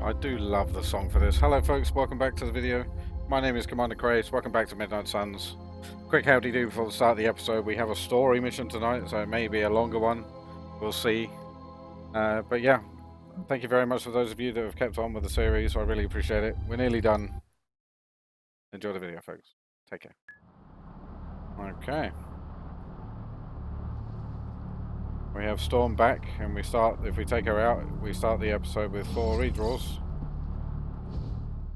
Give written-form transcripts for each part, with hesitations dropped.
I do love the song for this. Hello folks, welcome back to the video. My name is Commander Kraise, welcome back to Midnight Suns. Quick howdy-do before the start of the episode. We have a story mission tonight, so it may be a longer one. We'll see. But yeah, thank you very much for those of you that have kept on with the series. I really appreciate it. We're nearly done. Enjoy the video, folks. Take care. Okay. We have Storm back, and we start, if we take her out, we start the episode with 4 redraws.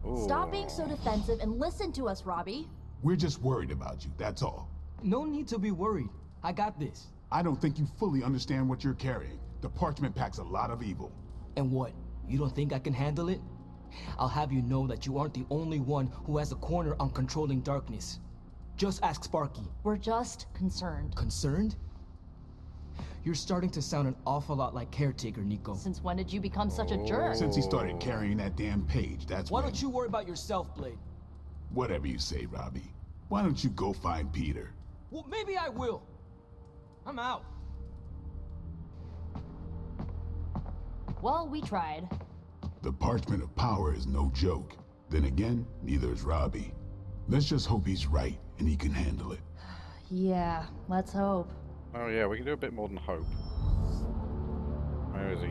Ooh. Stop being so defensive and listen to us, Robbie. We're just worried about you, that's all. No need to be worried. I got this. I don't think you fully understand what you're carrying. The parchment packs a lot of evil. And what? You don't think I can handle it? I'll have you know that you aren't the only one who has a corner on controlling darkness. Just ask Sparky. We're just concerned. Concerned? You're starting to sound an awful lot like Caretaker, Nico. Since when did you become such a jerk? Since he started carrying that damn page, that's Why when... don't you worry about yourself, Blade? Whatever you say, Robbie. Why don't you go find Peter? Well, maybe I will. I'm out. Well, we tried. The parchment of power is no joke. Then again, neither is Robbie. Let's just hope he's right and he can handle it. Yeah, let's hope. Oh yeah, we can do a bit more than hope. Where is he?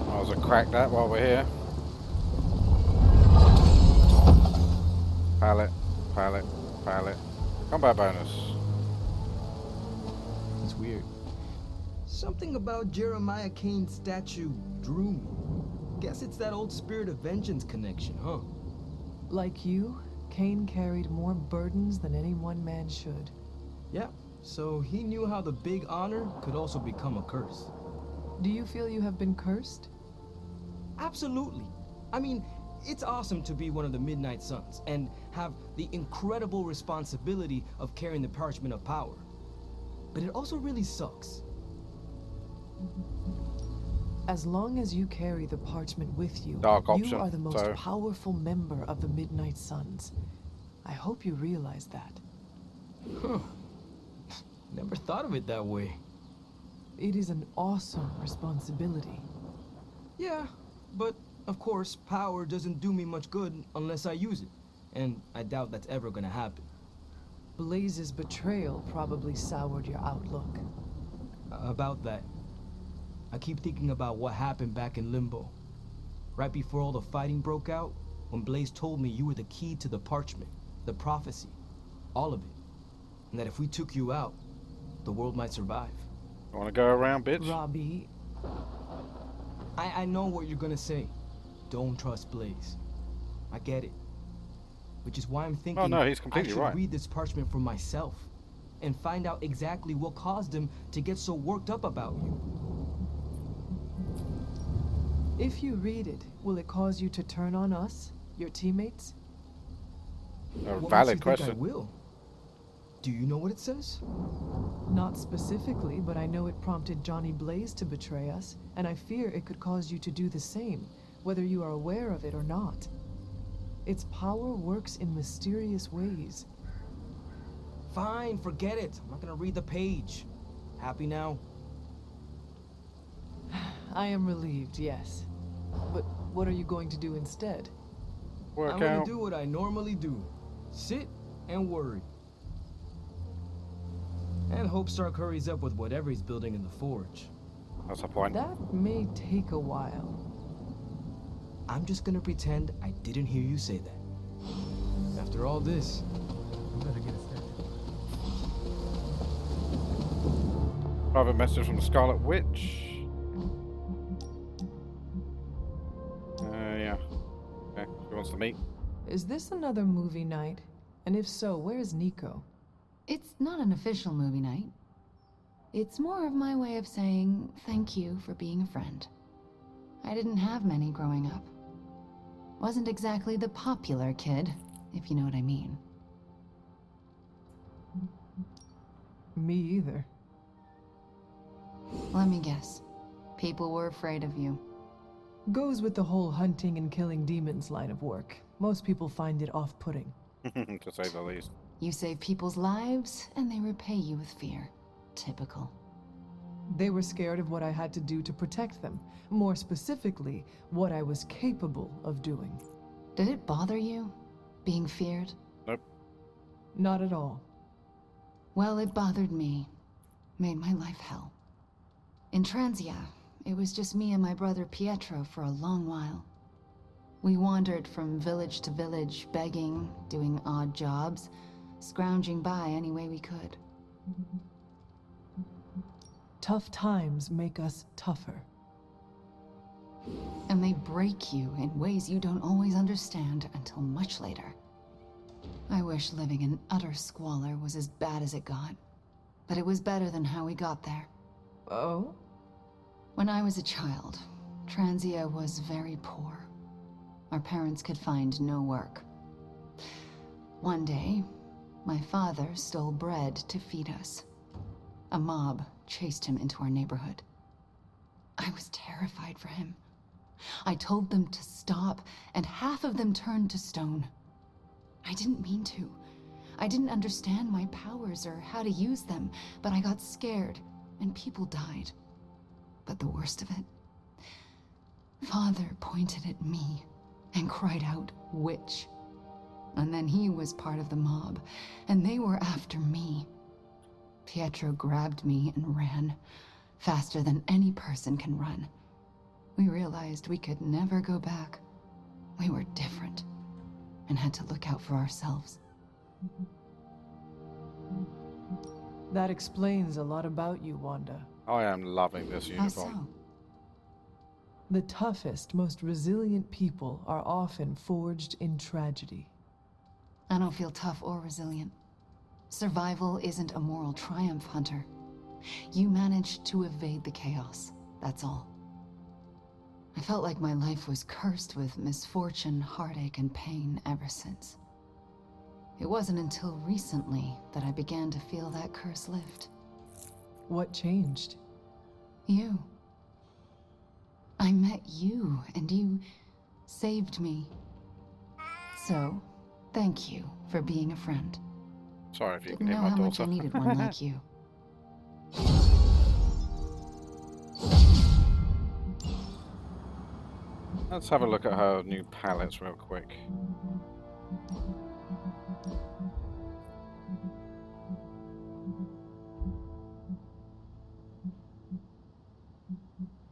Might as well crack that while we're here. Pallet, pallet, pallet. Combat bonus. It's weird. Something about Jeremiah Cain's statue drew me. Guess it's that old Spirit of Vengeance connection, huh? Like you, Cain carried more burdens than any one man should. Yeah, so he knew how the big honor could also become a curse. Do you feel you have been cursed? Absolutely. I mean, it's awesome to be one of the Midnight Suns and have the incredible responsibility of carrying the parchment of power. But it also really sucks. As long as you carry the parchment with you, Dark option, you are the most so- powerful member of the Midnight Suns. I hope you realize that. Huh. Never thought of it that way. It is an awesome responsibility. Yeah, but of course, power doesn't do me much good unless I use it. And I doubt that's ever gonna happen. Blaze's betrayal probably soured your outlook. About that. I keep thinking about what happened back in Limbo. Right before all the fighting broke out, when Blaze told me you were the key to the parchment, the prophecy, all of it. And that if we took you out, the world might survive. You wanna go around, bitch? Robbie, I know what you're gonna say. Don't trust Blaze. I get it. Which is why I'm thinking Oh no, he's completely I should right. read this parchment for myself and find out exactly what caused him to get so worked up about you. if you read it, will it cause you to turn on us, your teammates? A What makes you valid think question. I will? Do you know what it says? Not specifically, but I know it prompted Johnny Blaze to betray us, and I fear it could cause you to do the same, whether you are aware of it or not. Its power works in mysterious ways. Fine, forget it. I'm not gonna read the page. Happy now? I am relieved, yes. But what are you going to do instead? Work I'm gonna out. do what I normally do. Sit and worry. And hope Stark hurries up with whatever he's building in the forge. That's the point. That may take a while. I'm just gonna pretend I didn't hear you say that. After all this, I better get a step. Private message from the Scarlet Witch. Yeah. Okay, she wants to meet. Is this another movie night? And if so, where's Nico? It's not an official movie night. It's more of my way of saying thank you for being a friend. I didn't have many growing up. Wasn't exactly the popular kid, if you know what I mean. Me either. Let me guess. People were afraid of you. Goes with the whole hunting and killing demons line of work. Most people find it off-putting. To say the least. You save people's lives, and they repay you with fear. Typical. They were scared of what I had to do to protect them. More specifically, what I was capable of doing. Did it bother you, being feared? Nope. Not at all. Well, it bothered me. Made my life hell. In Transia, it was just me and my brother Pietro for a long while. We wandered from village to village, begging, doing odd jobs, scrounging by any way we could. Tough times make us tougher. And they break you in ways you don't always understand until much later. I wish living in utter squalor was as bad as it got. But it was better than how we got there. Oh? When I was a child, Transia was very poor. Our parents could find no work. One day, my father stole bread to feed us. A mob chased him into our neighborhood. I was terrified for him. I told them to stop, and half of them turned to stone. I didn't mean to. I didn't understand my powers or how to use them, but I got scared, and people died. But the worst of it, Father pointed at me and cried out, "Witch." And then he was part of the mob, and they were after me. Pietro grabbed me and ran, faster than any person can run. We realized we could never go back. We were different, and had to look out for ourselves. That explains a lot about you, Wanda. I am loving this How uniform. so? The toughest, most resilient people are often forged in tragedy. I don't feel tough or resilient. Survival isn't a moral triumph, Hunter. You managed to evade the chaos, that's all. I felt like my life was cursed with misfortune, heartache, and pain ever since. It wasn't until recently that I began to feel that curse lift. What changed? You. I met you, and you saved me. So, thank you for being a friend. Sorry if you can Didn't hear know my how much I daughter. needed one like you. Let's have a look at her new palettes real quick.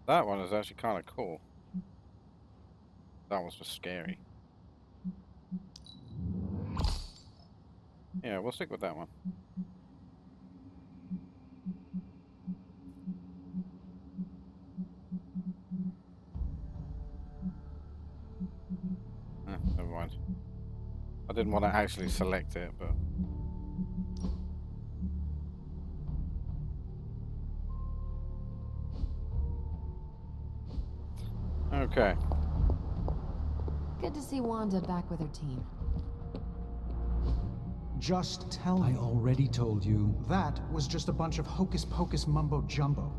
That one is actually kind of cool. That was just scary. Yeah, we'll stick with that one. Never mind. I didn't want to actually select it, but... Okay. Good to see Wanda back with her team. Just tell I me. already told you. That was just a bunch of hocus-pocus mumbo-jumbo.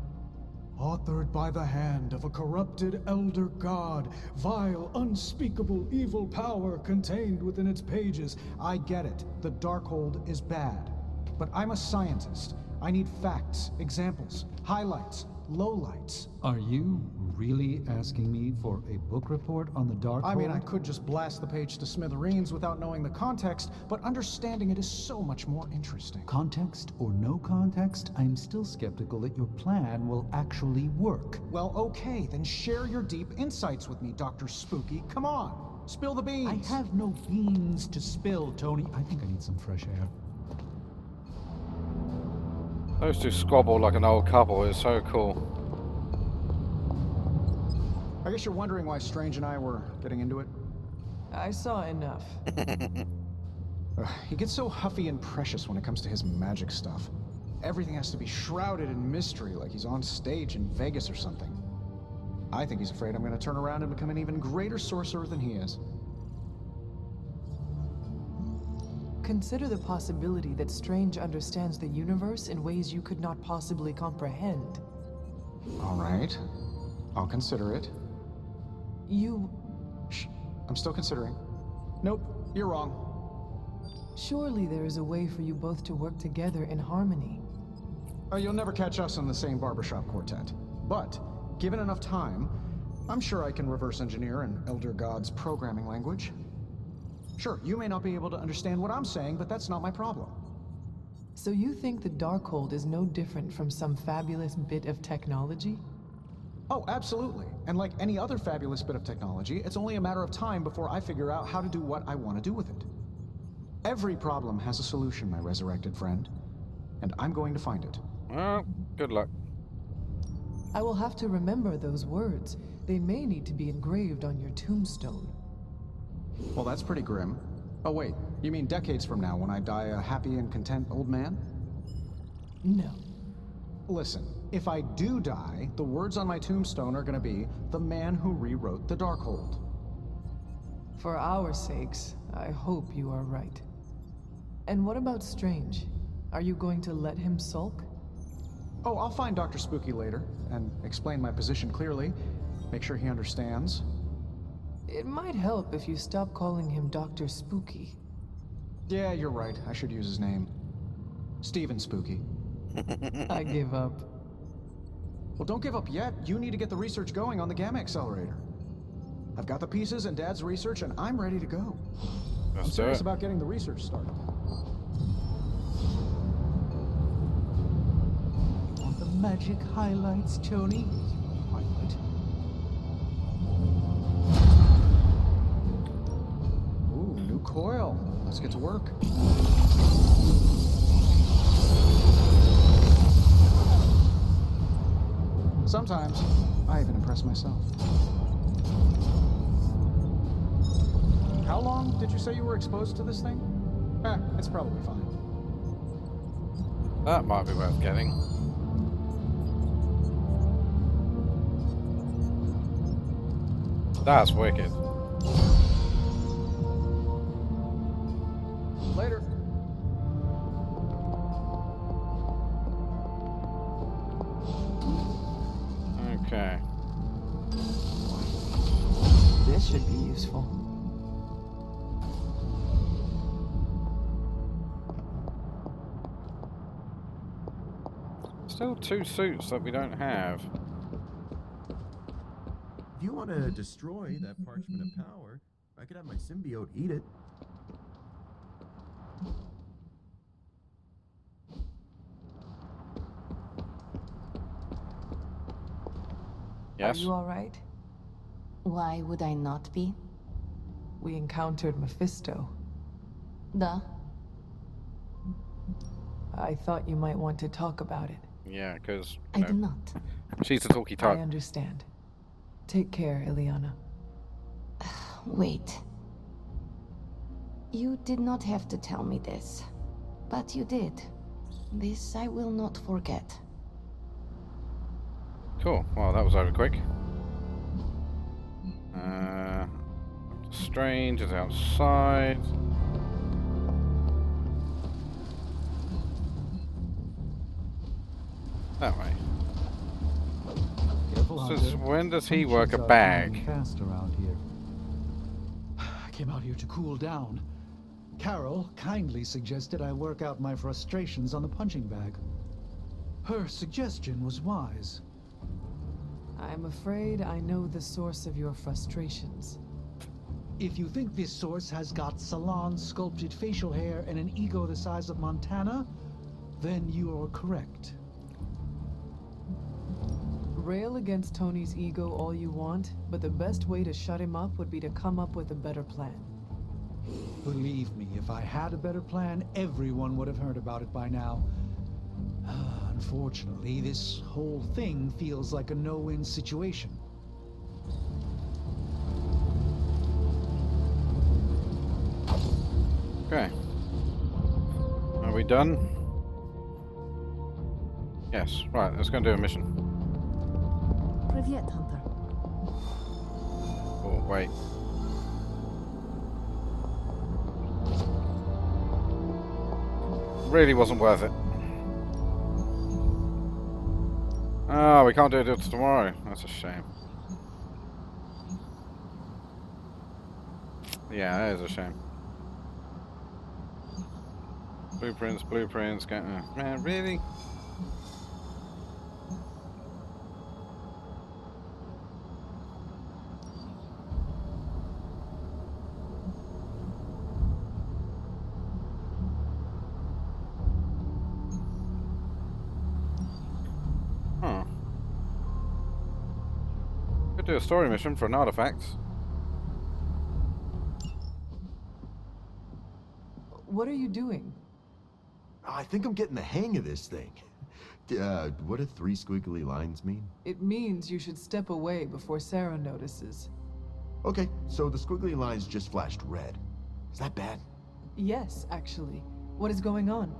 Authored by the hand of a corrupted elder god, vile, unspeakable evil power contained within its pages. I get it. The Darkhold is bad. But I'm a scientist. I need facts, examples, highlights, lowlights. Are you really asking me for a book report on the Darkhold? I mean, I could just blast the page to smithereens without knowing the context, but understanding it is so much more interesting. Context or no context, I'm still skeptical that your plan will actually work. Well, okay, then share your deep insights with me, Dr. Spooky. Come on, spill the beans. I have no beans to spill, Tony. I think I need some fresh air. Those two squabble like an old couple. It's so cool. I guess you're wondering why Strange and I were getting into it. I saw enough. He gets so huffy and precious when it comes to his magic stuff. Everything has to be shrouded in mystery, like he's on stage in Vegas or something. I think he's afraid I'm going to turn around and become an even greater sorcerer than he is. Consider the possibility that Strange understands the universe in ways you could not possibly comprehend. All right. I'll consider it. You... Shh. I'm still considering. Nope, you're wrong. Surely there is a way for you both to work together in harmony. You'll never catch us in the same barbershop quartet. But, given enough time, I'm sure I can reverse engineer an Elder God's programming language. Sure, you may not be able to understand what I'm saying, but that's not my problem. So you think the Darkhold is no different from some fabulous bit of technology? Oh, absolutely. And like any other fabulous bit of technology, it's only a matter of time before I figure out how to do what I want to do with it. Every problem has a solution, my resurrected friend. And I'm going to find it. Well, good luck. I will have to remember those words. They may need to be engraved on your tombstone. Well, that's pretty grim. Oh wait, you mean decades from now when I die a happy and content old man? No. Listen, if I do die, the words on my tombstone are gonna be, "The man who rewrote the Darkhold." For our sakes, I hope you are right. And what about Strange? Are you going to let him sulk? Oh, I'll find Dr. Spooky later, and explain my position clearly. Make sure he understands. It might help if you stop calling him Dr. Spooky. Yeah, you're right. I should use his name. Steven Spooky. I give up. Well, don't give up yet. You need to get the research going on the Gamma Accelerator. I've got the pieces and Dad's research, and I'm ready to go. I'm serious about getting the research started. Want the magic highlights, Tony? Highlight? Ooh, new coil. Let's get to work. Sometimes, I even impress myself. How long did you say you were exposed to this thing? It's probably fine. That might be worth getting. That's wicked. Later. Okay. This should be useful. Still 2 suits that we don't have. If you want to destroy that parchment of power, I could have my symbiote eat it. Yes. Are you all right? Why would I not be? We encountered Mephisto. Duh. I thought you might want to talk about it. Yeah, because I do not. she's the talky I type. understand. Take care, Ileana. Wait. You did not have to tell me this, but you did. This I will not forget. Cool. Well, that was over quick. Strange is outside. That way. Careful, Since Hunter. when does he Functions work a are bag? going fast around here. I came out here to cool down. Carol kindly suggested I work out my frustrations on the punching bag. Her suggestion was wise. I'm afraid I know the source of your frustrations. If you think this source has got salon-sculpted facial hair and an ego the size of Montana, then you're correct. Rail against Tony's ego all you want, but the best way to shut him up would be to come up with a better plan. Believe me, if I had a better plan, everyone would have heard about it by now. Unfortunately, this whole thing feels like a no-win situation. Okay. Are we done? Yes. Right, let's go and do a mission. Привет, Hunter. Oh, wait. Really wasn't worth it. Oh, we can't do it till tomorrow. That's a shame. Yeah, that is a shame. Blueprints. Man, really? Huh. Could do a story mission for an artifact. What are you doing? I think I'm getting the hang of this thing. What do 3 squiggly lines mean? It means you should step away before Sarah notices. Okay, so the squiggly lines just flashed red. Is that bad? Yes, actually. What is going on?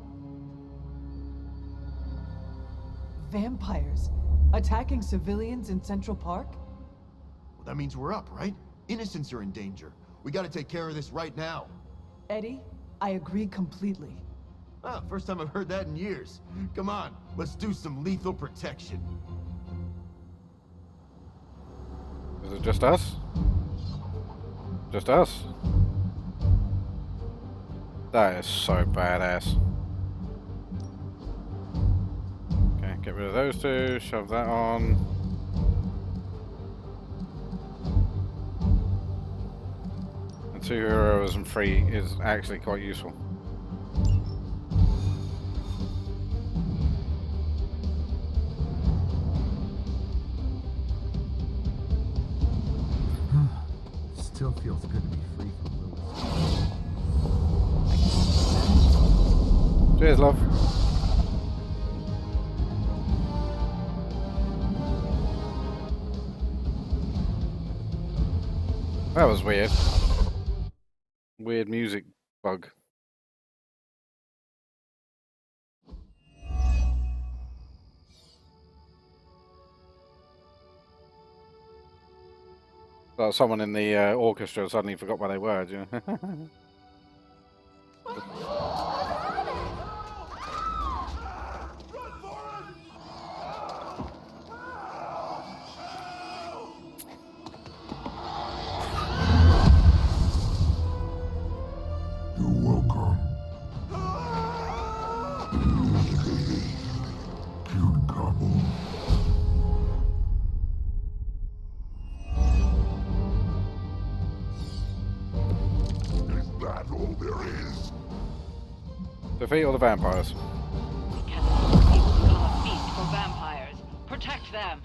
Vampires attacking civilians in Central Park? Well, that means we're up, right? Innocents are in danger. We gotta take care of this right now. Eddie, I agree completely. Ah, first time I've heard that in years. Come on, let's do some lethal protection. Is it just us? Just us? That is so badass. Okay, get rid of those two, shove that on. And 2 heroes and 3 is actually quite useful. Still feels good to be free from Lilith. Cheers, love. That was weird. Weird music bug. So someone in the orchestra suddenly forgot where they were. Do you know? You're welcome. Cute couple. Is that all there is? Defeat all the vampires. Cannot become a feast for vampires. Protect them.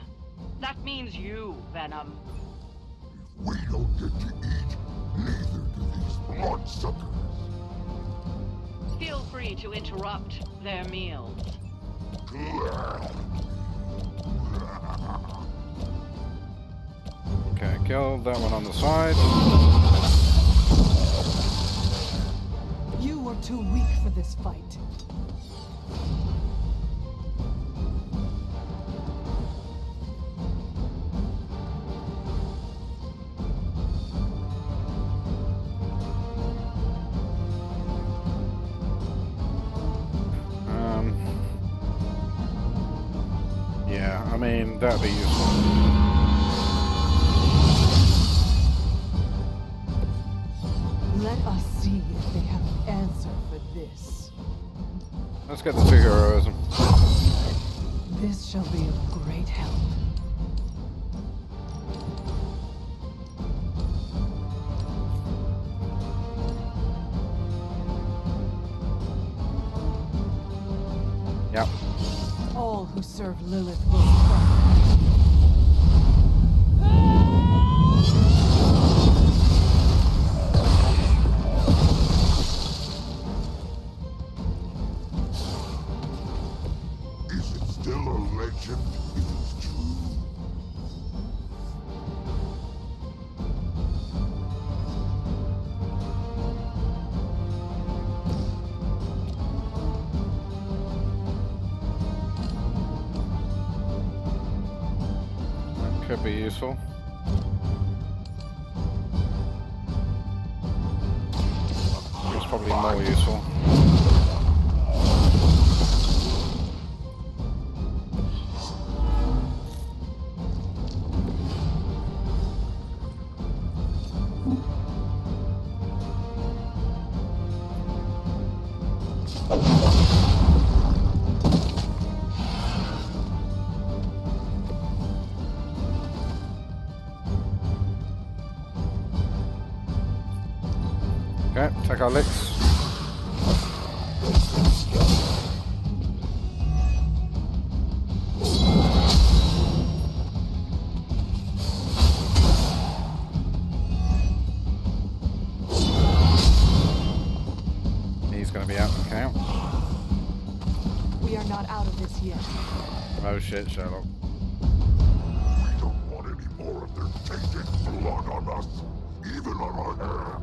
That means you, Venom. We don't get to eat, neither do these bloodsuckers. Feel free to interrupt their meals. Okay, kill that one on the side. You are too weak for this fight. Yeah, I mean, that'd be useful. Let us see if they have an answer for this. Let's get the 2 heroism. This shall be of great help. Yep. All who serve Lilith will suffer. Is it still a legend if it's true? Could be useful. It's probably more useful. Okay, take our licks. He's going to be out of the count. We are not out of this yet. Oh shit, Sherlock. We don't want any more of their tainted blood on us, even on our hands.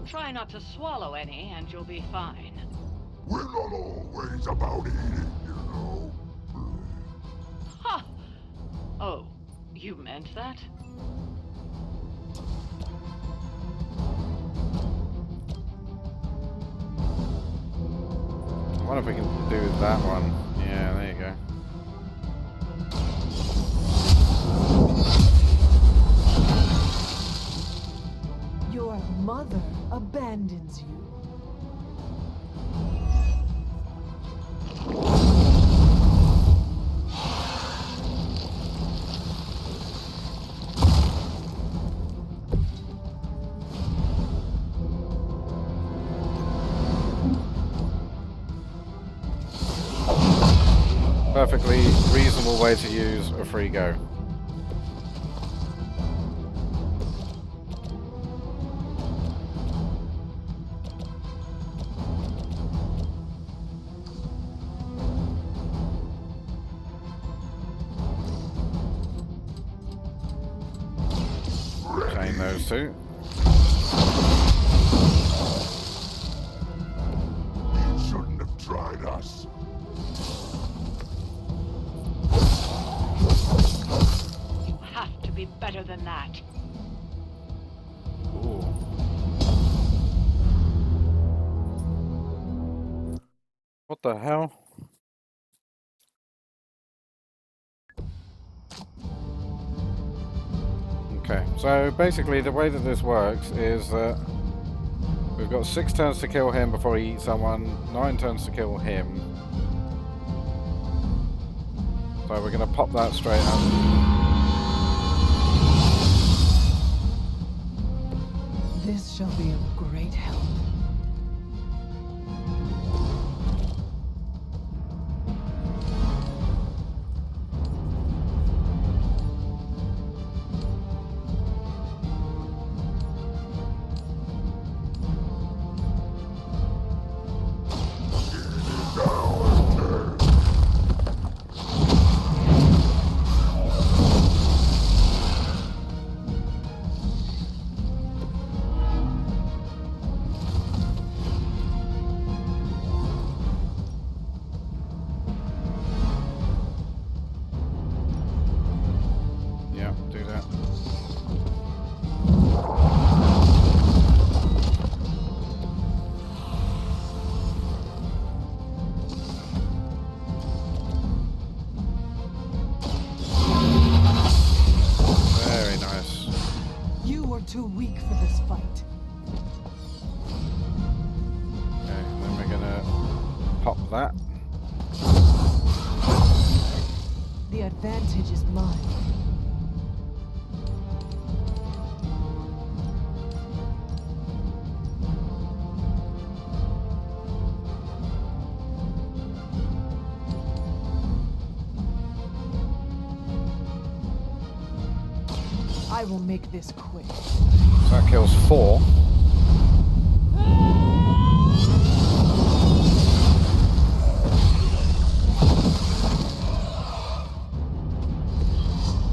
Try not to swallow any, and you'll be fine. We're not always about eating, you know. Ha! Oh, you meant that? I wonder if we can do that one. Yeah, there you go. Your mother abandons you. Perfectly reasonable way to use a free go. Chain those two. You shouldn't have tried us. You have to be better than that. Ooh. What the hell? Okay, so basically the way that this works is that we've got 6 turns to kill him before he eats someone, 9 turns to kill him. So we're going to pop that straight up. This shall be of great help. Too weak for this fight. Okay, then we're gonna pop that. The advantage is mine. I will make this quick. So that kills 4.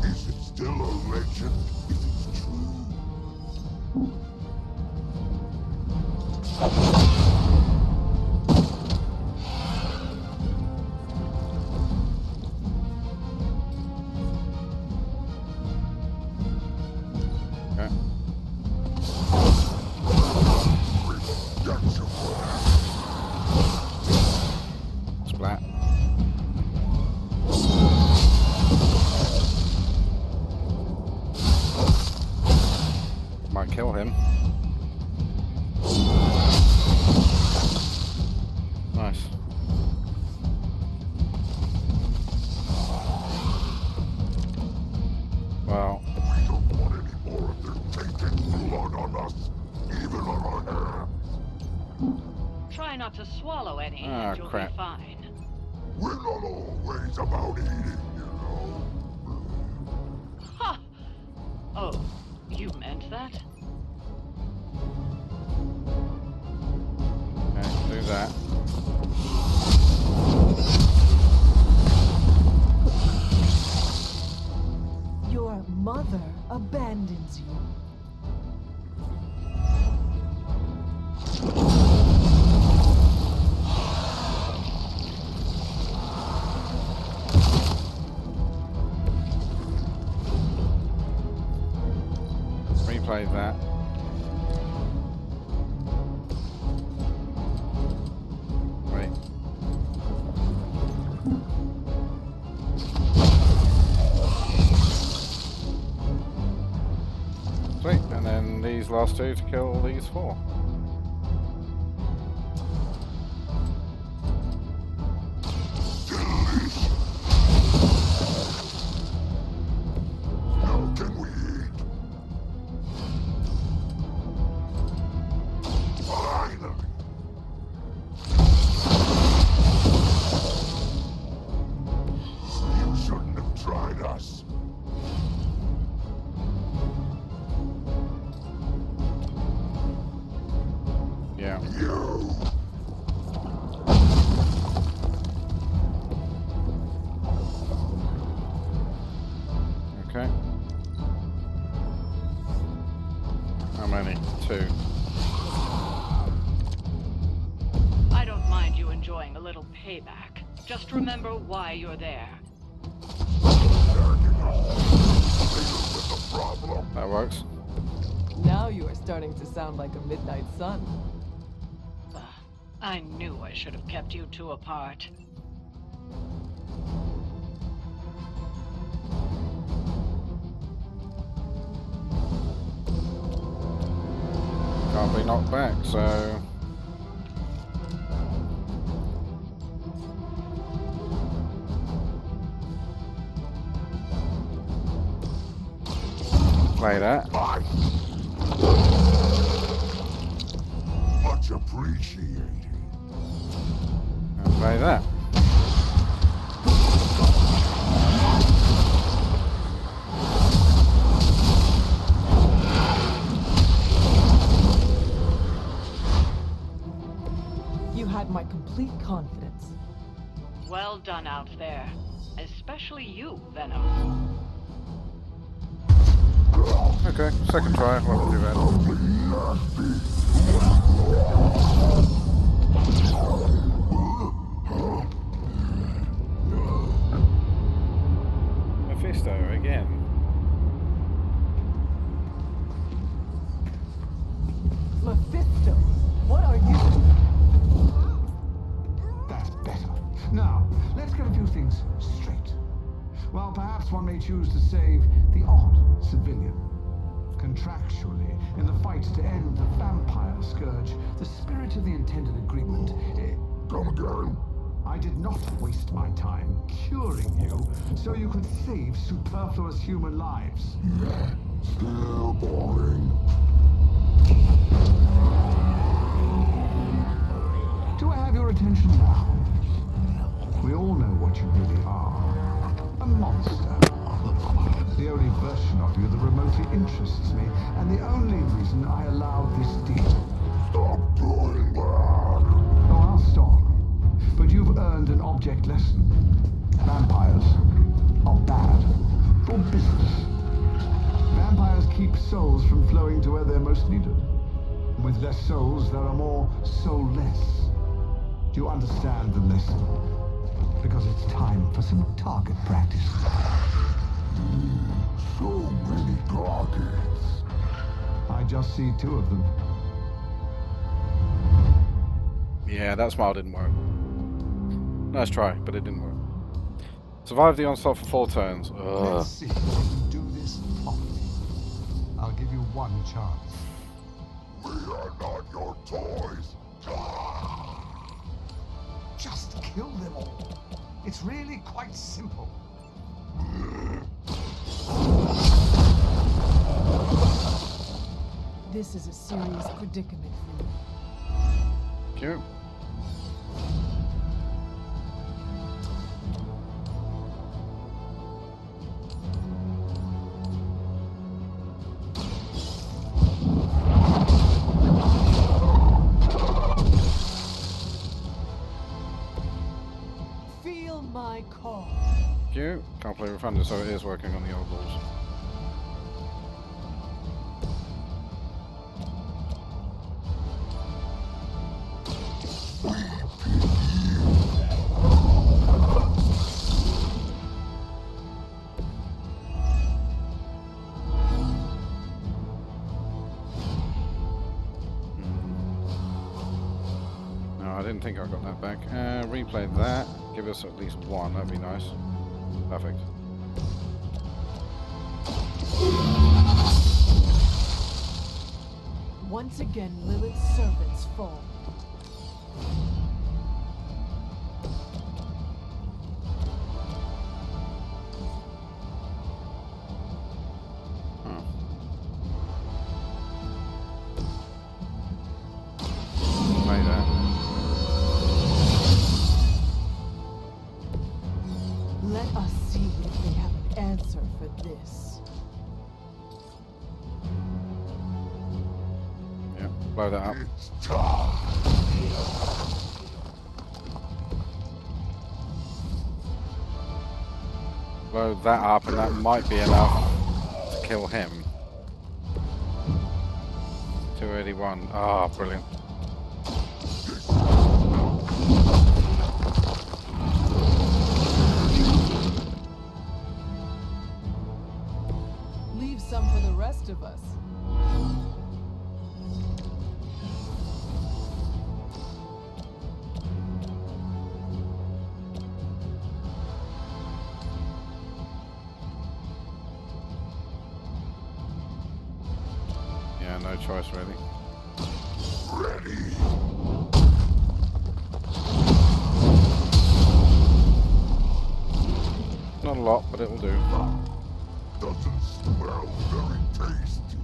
Is it still a legend if it's true? Splat. Might kill him. Nice. Well. We don't want any more of their tainted blood on us, even on not to swallow any, Ah, and you'll crap. be fine. We're not always about eating, you know. Ha! Oh, you meant that? Okay, do that. Your mother abandons you. Replay that. Wait. Sweet, and then these last two to kill these four. Now can we eat? Finally! You shouldn't have tried us. Yeah. You! Okay. How many? Two. I don't mind you enjoying a little payback. Just remember why you're there. That works. Now you are starting to sound like a midnight sun. I knew I should have kept you two apart. Can't be knocked back, so... Play that. Much appreciated. And play that. You had my complete confidence. Well done out there. Especially you, Venom. Okay, second try, wasn't too bad. Mephisto again. Mephisto, what are you? That's better. Now, let's get a few things straight. While perhaps one may choose to save the odd civilian. Contractually, in the fight to end the vampire scourge, the spirit of the intended agreement... Come again? I did not waste my time curing you so you could save superfluous human lives. Still boring. Do I have your attention now? We all know what you really are. A monster. The only version of you that remotely interests me, and the only reason I allowed this deal. Stop doing that. Oh, I'll stop. But you've earned an object lesson. Vampires are bad for business. Vampires keep souls from flowing to where they're most needed. With less souls, there are more soulless. Do you understand the lesson? Because it's time for some target practice. So many targets. I just see two of them. Yeah, that smile didn't work. Nice try, but it didn't work. Survive the onslaught for 4 turns. Ugh. Let's see if you can do this properly. I'll give you one chance. We are not your toys. Just kill them all. It's really quite simple. This is a serious predicament for you. Cute. you. Can't play refunded, so it is working on the old balls. I didn't think I got that back. Replay that. Give us at least one. That'd be nice. Perfect. Once again, Lilith's servants fall. Play that. Let us see if they have an answer for this. Yeah, blow that up. Blow that up, and that might be enough to kill him. 281. Ah, brilliant. Leave some for the rest of us. Yeah, no choice really. Not a lot, but it will do. Doesn't smell very tasty.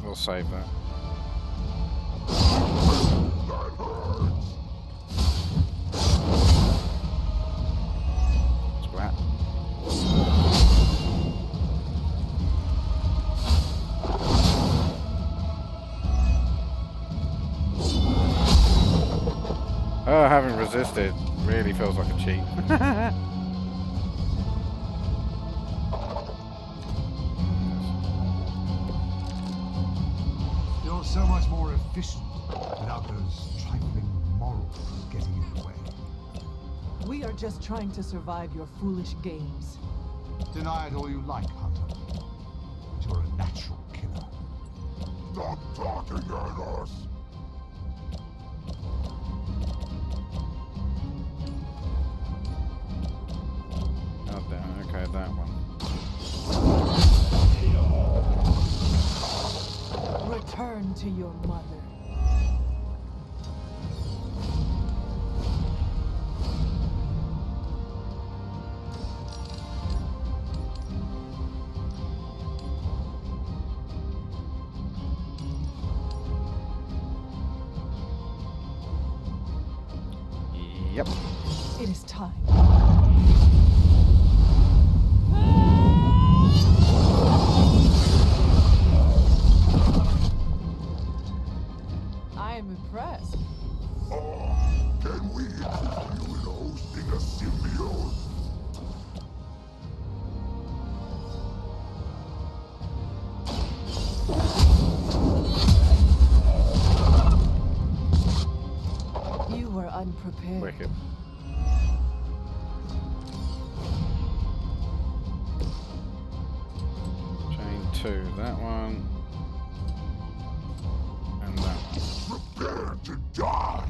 We'll save that. Splat. Having resisted really feels like a cheat. You're so much more efficient without those trifling morals getting in the way. We are just trying to survive your foolish games. Deny it all you like, Hunter. But you're a natural killer. Stop talking at us. Oh, damn. Okay, that one. Return to your mother. Yep. It is time. I am impressed. Can we interest you in hosting a symbiote? You were unprepared. Wicked. Chain 2, that one. And that one. Prepare to die.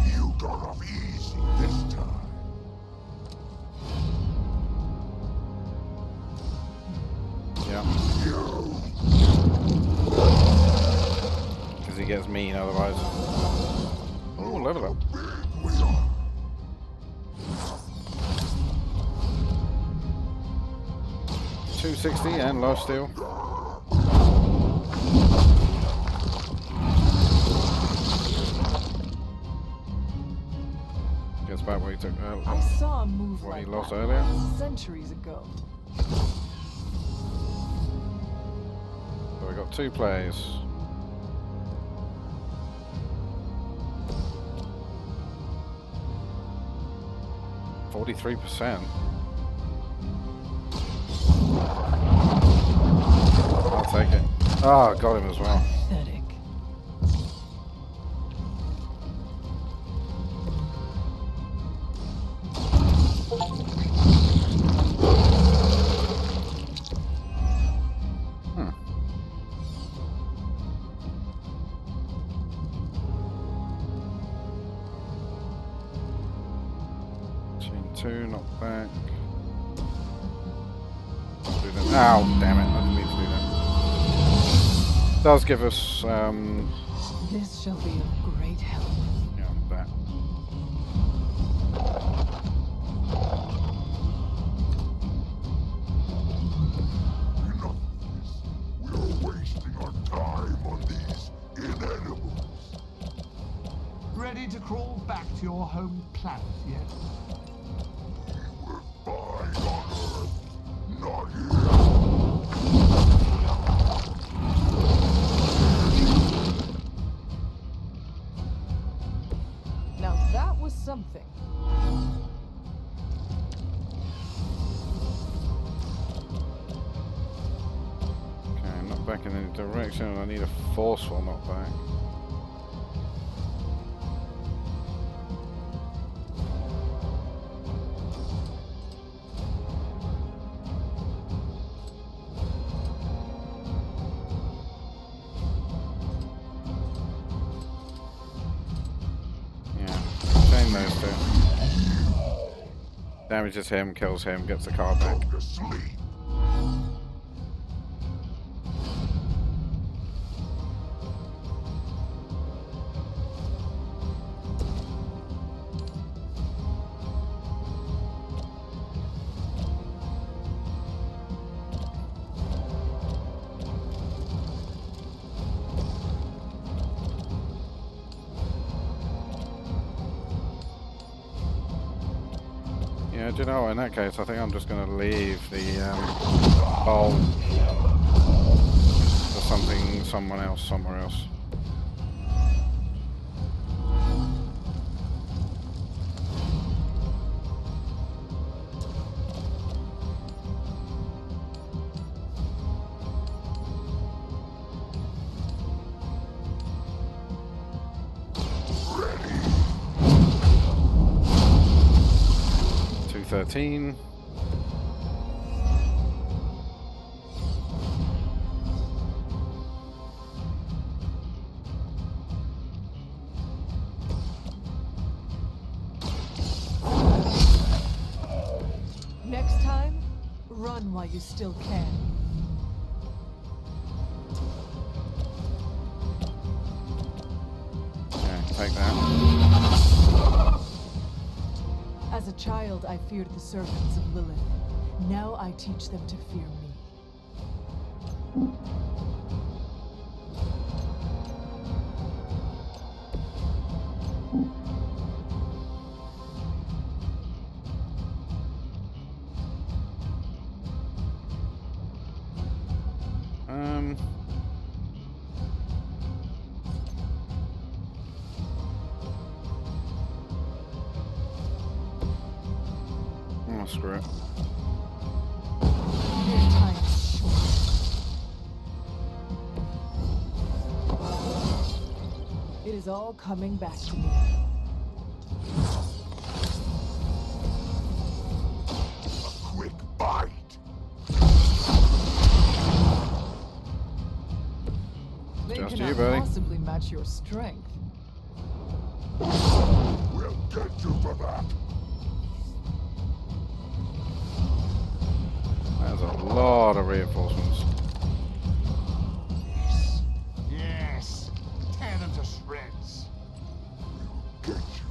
You got off easy this time. Yeah. Because he gets mean otherwise. Oh, level up. 260 and life steal. took I saw a move what like he lost that earlier. centuries ago. So we got 2 plays. %. I'll take it. Oh, got him as well. Pathetic. Chain 2, knock back. Do that. Ow, damn it, I didn't mean to do that. Does give us, This shall be of great help. yeah, that. Enough of this. We're wasting our time on these inedibles. Ready to crawl back to your home planet yet? We were fine on Earth, not here. Now that was something. Okay, not back in any direction. I need a forceful knockback. Damages him, kills him, gets the car back. Go to sleep. Yeah, do you know what, in that case, I think I'm just going to leave the bowl for someone else, somewhere else. Ready. 213. Next time, run while you still can. Yeah, take that. As a child, I feared the servants of Lilith. Now I teach them to fear me. Oh, screw it. Their time is short. It is all coming back to me. A quick bite. They Just cannot you, buddy. possibly match your strength. We'll get you for that. There's a lot of reinforcements. Yes. Tear them to shreds. Get you.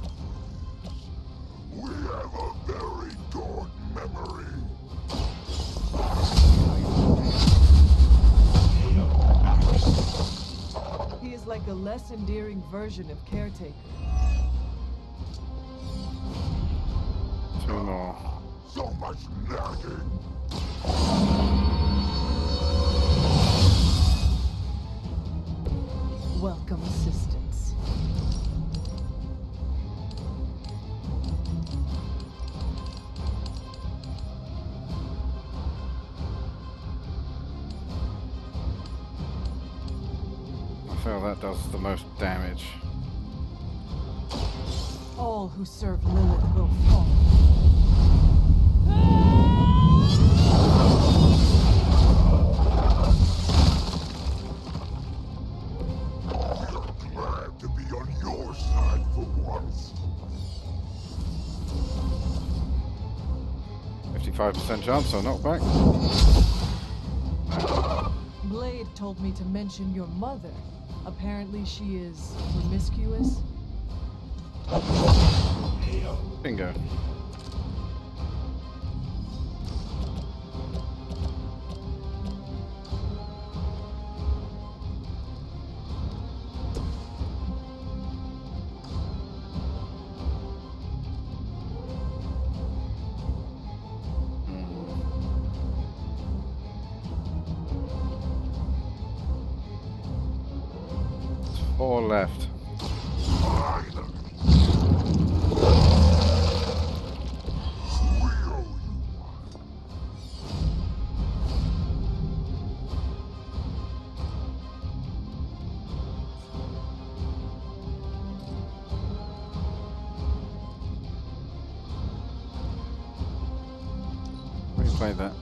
We have a very good memory. He is like a less endearing version of Caretaker. Two more. So much nagging. Welcome assistance. I feel that does the most damage. All who serve Lilith will fall. Glad to be on your side for once. 55% chance I'll knock back. Blade told me to mention your mother. Apparently she is promiscuous. Bingo. Four left. Replay that.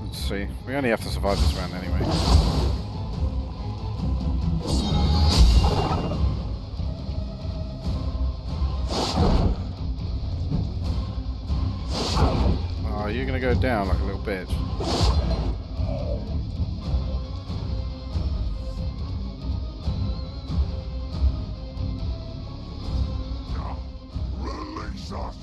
Let's see. We only have to survive this round anyway. Oh, you're gonna go down like a little bitch. Release us.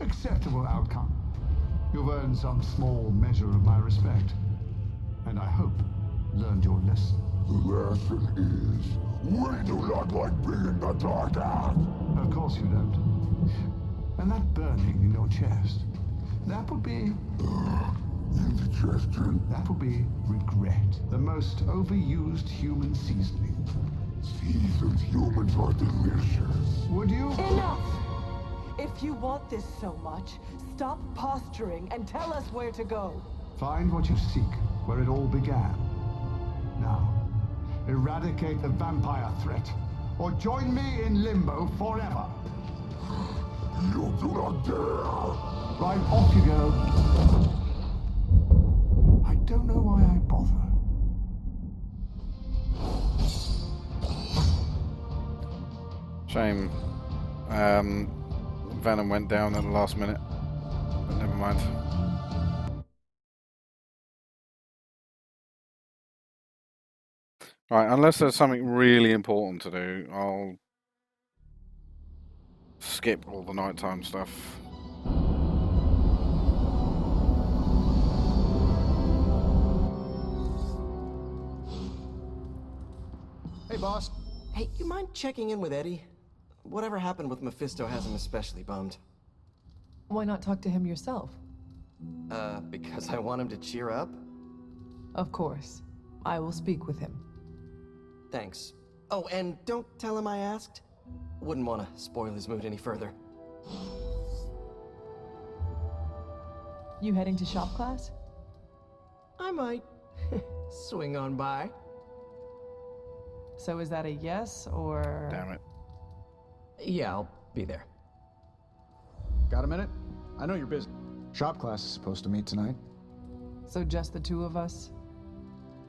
Acceptable outcome. You've earned some small measure of my respect. And I hope learned your lesson. The lesson is, we do not like being the dark half. Of course you don't. And that burning in your chest, that would be... indigestion. That would be regret. The most overused human seasoning. Seasoned humans are delicious. Would you? Enough! If you want this so much, stop posturing and tell us where to go. Find what you seek, where it all began. Now, eradicate the vampire threat, or join me in limbo forever. You do not dare! Right, off you go. I don't know why I bother. Shame. Venom went down at the last minute. But never mind. Right, unless there's something really important to do, I'll skip all the nighttime stuff. Hey, boss. Hey, you mind checking in with Eddie? Whatever happened with Mephisto has him especially bummed. Why not talk to him yourself? Because I want him to cheer up? Of course. I will speak with him. Thanks. Oh, and don't tell him I asked. Wouldn't want to spoil his mood any further. You heading to shop class? I might swing on by. So is that a yes, or... Damn it. Yeah, I'll be there. Got a minute? I know you're busy. Shop class is supposed to meet tonight. So just the two of us?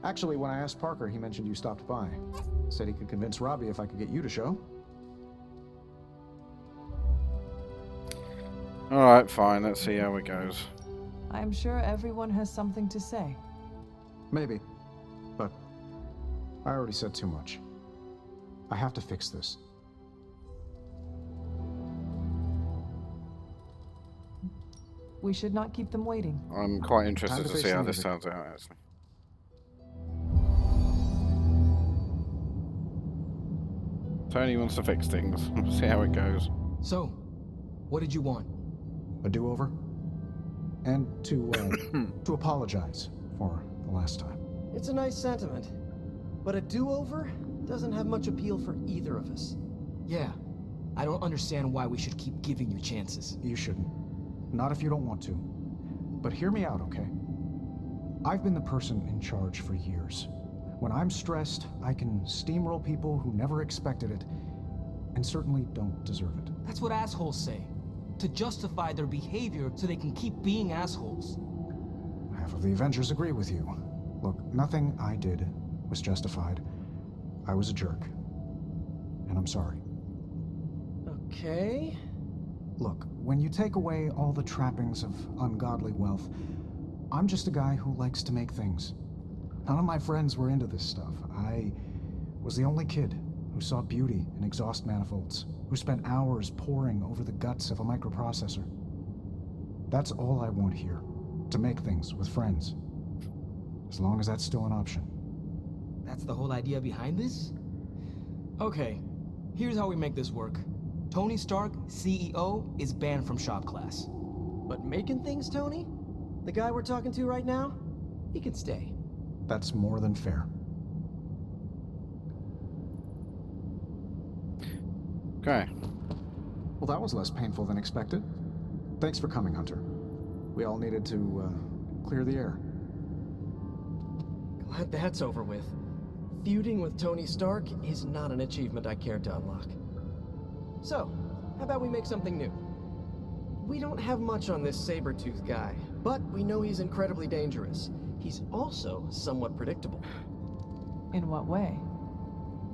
Actually, when I asked Parker, he mentioned you stopped by. Said he could convince Robbie if I could get you to show. Alright, fine. Let's see how it goes. I'm sure everyone has something to say. Maybe. But I already said too much. I have to fix this. We should not keep them waiting. I'm quite interested Time to to face see how the this music. turns out, actually. Tony wants to fix things. See how it goes. So, what did you want? A do-over? And to apologize for the last time. It's a nice sentiment, but a do-over doesn't have much appeal for either of us. Yeah, I don't understand why we should keep giving you chances. You shouldn't. Not if you don't want to. But hear me out, okay? I've been the person in charge for years. When I'm stressed, I can steamroll people who never expected it, and certainly don't deserve it. That's what assholes say. To justify their behavior so they can keep being assholes. Half of the Avengers agree with you. Look, nothing I did was justified. I was a jerk. And I'm sorry. Okay. Look, when you take away all the trappings of ungodly wealth, I'm just a guy who likes to make things. None of my friends were into this stuff. I was the only kid who saw beauty in exhaust manifolds, who spent hours poring over the guts of a microprocessor. That's all I want here, to make things with friends. As long as that's still an option. That's the whole idea behind this? Okay, here's how we make this work. Tony Stark, CEO, is banned from shop class. But making things, Tony? The guy we're talking to right now? He can stay. That's more than fair. Okay. Well, that was less painful than expected. Thanks for coming, Hunter. We all needed to, clear the air. Glad that's over with. Feuding with Tony Stark is not an achievement I care to unlock. So, how about we make something new? We don't have much on this saber-tooth guy, but we know he's incredibly dangerous. He's also somewhat predictable. In what way?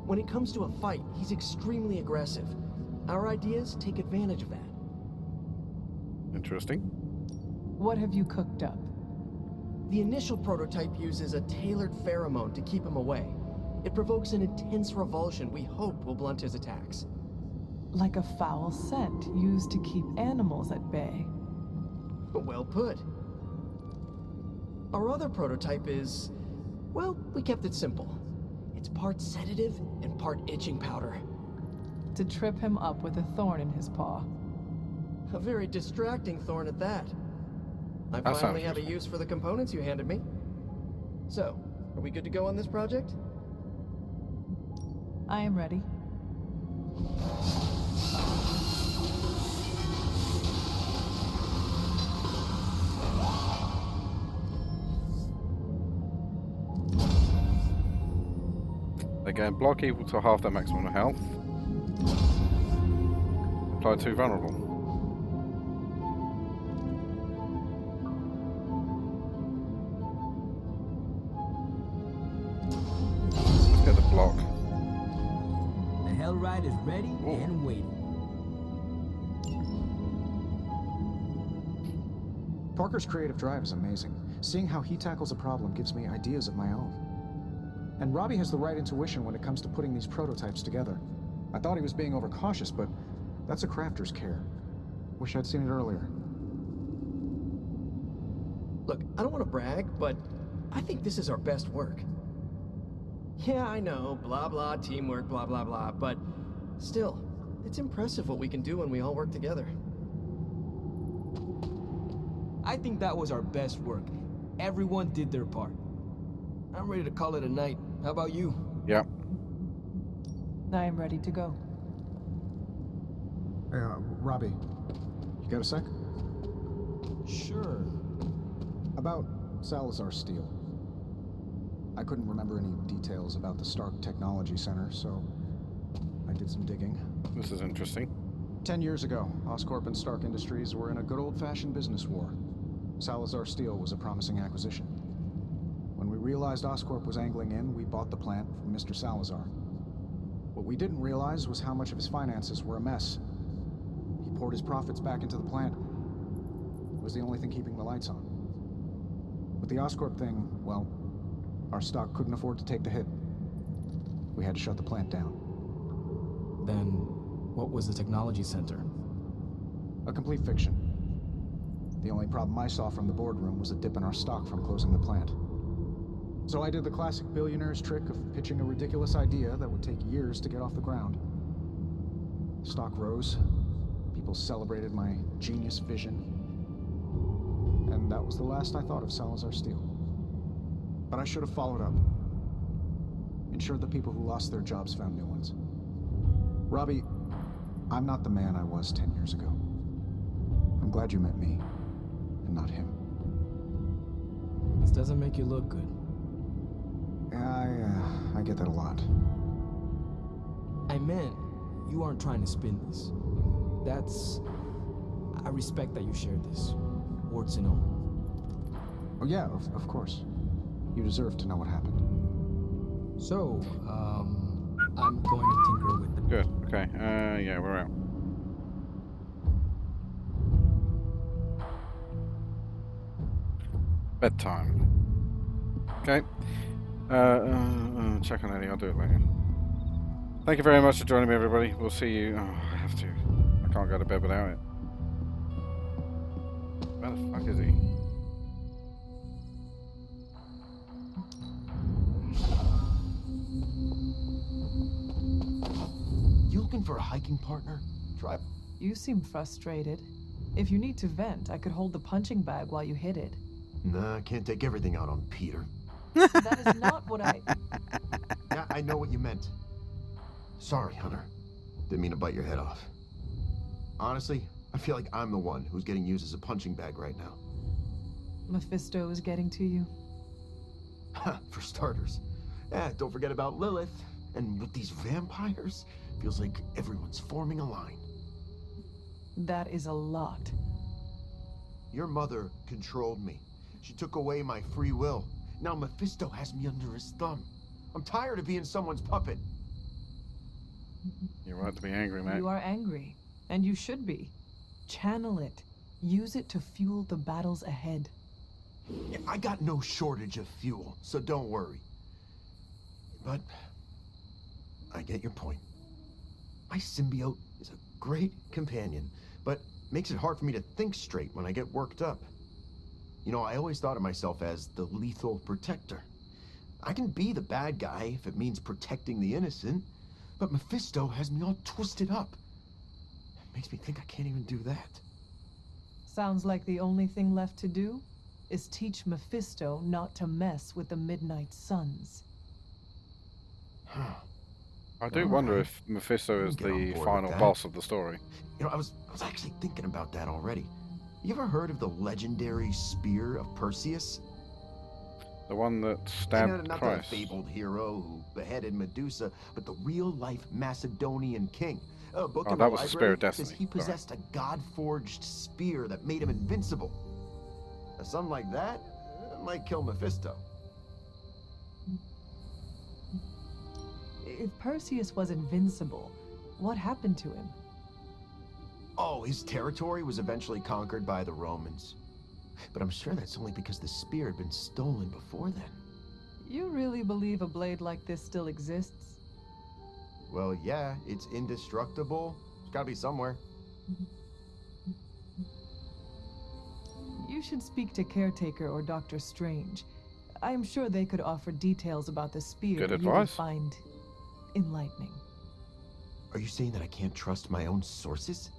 When it comes to a fight, he's extremely aggressive. Our ideas take advantage of that. Interesting. What have you cooked up? The initial prototype uses a tailored pheromone to keep him away. It provokes an intense revulsion we hope will blunt his attacks. Like a foul scent used to keep animals at bay. Well put. Our other prototype is... well, we kept it simple. It's part sedative and part itching powder. To trip him up with a thorn in his paw. A very distracting thorn at that. I That finally sounds have a use for the components you handed me. So, are we good to go on this project? I am ready. Again, block equal to half their maximum health. Apply to vulnerable. Let's get the block. The Hellride is ready and waiting. Parker's creative drive is amazing. Seeing how he tackles a problem gives me ideas of my own. And Robbie has the right intuition when it comes to putting these prototypes together. I thought he was being overcautious, but that's a crafter's care. Wish I'd seen it earlier. Look, I don't want to brag, but I think this is our best work. Yeah, I know, blah blah, teamwork, blah blah blah, but still, it's impressive what we can do when we all work together. I think that was our best work. Everyone did their part. I'm ready to call it a night. How about you? Yeah. I am ready to go. Hey, Robbie, you got a sec? Sure. About Salazar Steel. I couldn't remember any details about the Stark Technology Center, so I did some digging. This is interesting. 10 years ago, Oscorp and Stark Industries were in a good old-fashioned business war. Salazar Steel was a promising acquisition. When we realized Oscorp was angling in, we bought the plant from Mr. Salazar. What we didn't realize was how much of his finances were a mess. He poured his profits back into the plant, was the only thing keeping the lights on. With the Oscorp thing, well, our stock couldn't afford to take the hit. We had to shut the plant down. Then, what was the technology center? A complete fiction. The only problem I saw from the boardroom was a dip in our stock from closing the plant. So I did the classic billionaire's trick of pitching a ridiculous idea that would take years to get off the ground. Stock rose. People celebrated my genius vision. And that was the last I thought of Salazar Steel. But I should have followed up. Ensured the people who lost their jobs found new ones. Robbie, I'm not the man I was 10 years ago. I'm glad you met me, and not him. This doesn't make you look good. I get that a lot. I meant, you aren't trying to spin this. I respect that you shared this. Warts and all. Oh yeah, of course. You deserve to know what happened. So, I'm going to tinker with the... Good, okay. Yeah, we're out. Bedtime. Okay. Check on Eddie, I'll do it later. Thank you very much for joining me, everybody. We'll see you... Oh, I have to. I can't go to bed without it. Where the fuck is he? You looking for a hiking partner? Try. You seem frustrated. If you need to vent, I could hold the punching bag while you hit it. Nah, I can't take everything out on Peter. That is not what I... Yeah, I know what you meant. Sorry, Hunter. Didn't mean to bite your head off. Honestly, I feel like I'm the one who's getting used as a punching bag right now. Mephisto is getting to you? For starters. Don't forget about Lilith. And with these vampires, feels like everyone's forming a line. That is a lot. Your mother controlled me. She took away my free will. Now Mephisto has me under his thumb. I'm tired of being someone's puppet. You're right to be angry, mate. You are angry, and you should be. Channel it. Use it to fuel the battles ahead. Yeah, I got no shortage of fuel, so don't worry. But I get your point. My symbiote is a great companion, but makes it hard for me to think straight when I get worked up. You know, I always thought of myself as the lethal protector. I can be the bad guy if it means protecting the innocent, but Mephisto has me all twisted up. It makes me think I can't even do that. Sounds like the only thing left to do is teach Mephisto not to mess with the Midnight Suns. I do wonder if Mephisto is the final boss of the story. You know, I was actually thinking about that already. You ever heard of the legendary spear of Perseus? The one that stabbed not Kraise. the fabled hero who beheaded Medusa, but the real-life Macedonian king. A book in that the was the library Spear of says Destiny. he possessed a god-forged spear that made him invincible. Now, something like that might kill Mephisto. If Perseus was invincible, what happened to him? Oh, his territory was eventually conquered by the Romans. But I'm sure that's only because the spear had been stolen before then. You really believe a blade like this still exists? Well, yeah, it's indestructible. It's gotta be somewhere. You should speak to Caretaker or Dr. Strange. I am sure they could offer details about the spear Good that you would advice. find enlightening. Are you saying that I can't trust my own sources?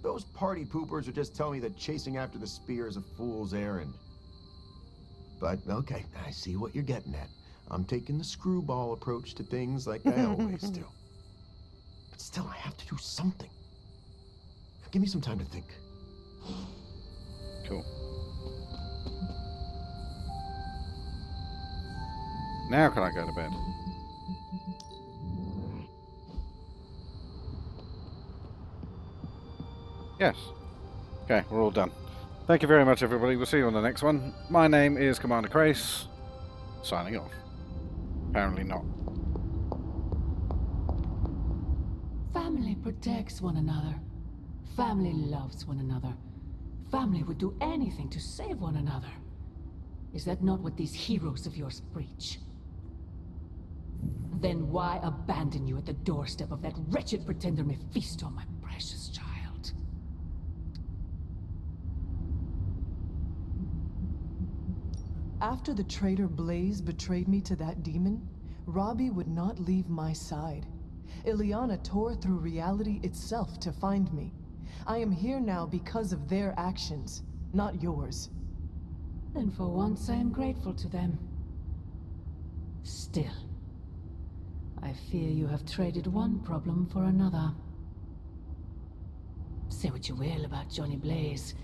Those party poopers would just tell me that chasing after the spear is a fool's errand. But, okay, I see what you're getting at. I'm taking the screwball approach to things like I always do. But still, I have to do something. Give me some time to think. Cool. Now can I go to bed? Yes. Okay, we're all done. Thank you very much, everybody. We'll see you on the next one. My name is Commander Kraise. Signing off. Apparently not. Family protects one another. Family loves one another. Family would do anything to save one another. Is that not what these heroes of yours preach? Then why abandon you at the doorstep of that wretched pretender Mephisto, my precious child? After the traitor Blaze betrayed me to that demon, Robbie would not leave my side. Ileana tore through reality itself to find me. I am here now because of their actions, not yours. Then for once I am grateful to them. Still, I fear you have traded one problem for another. Say what you will about Johnny Blaze,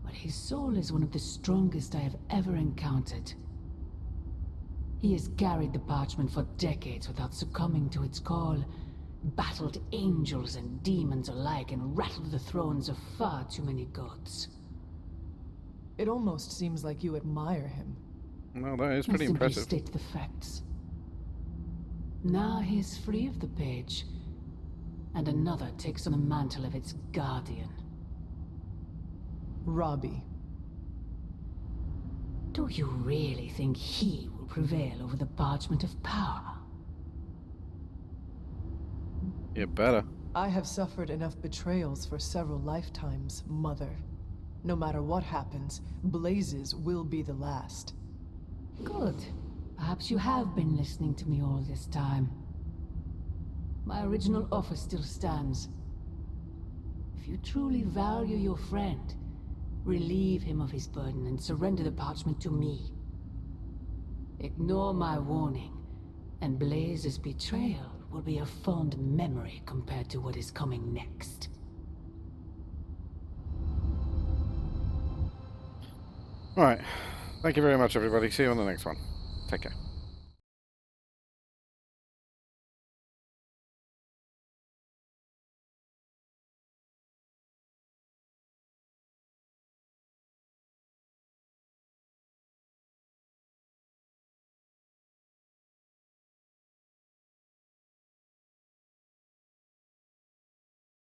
but his soul is one of the strongest I have ever encountered. He has carried the parchment for decades without succumbing to its call, battled angels and demons alike, and rattled the thrones of far too many gods. It almost seems like you admire him. Well, that is pretty I simply impressive. state the facts. Now he is free of the page, and another takes on the mantle of its guardian. Robbie. Do you really think he will prevail over the parchment of power? You better. I have suffered enough betrayals for several lifetimes, Mother. No matter what happens, Blaze's will be the last. Good. Perhaps you have been listening to me all this time. My original offer still stands. If you truly value your friend, relieve him of his burden and surrender the parchment to me. Ignore my warning, and Blaze's betrayal will be a fond memory compared to what is coming next. Alright. Thank you very much, everybody. See you on the next one. Take care.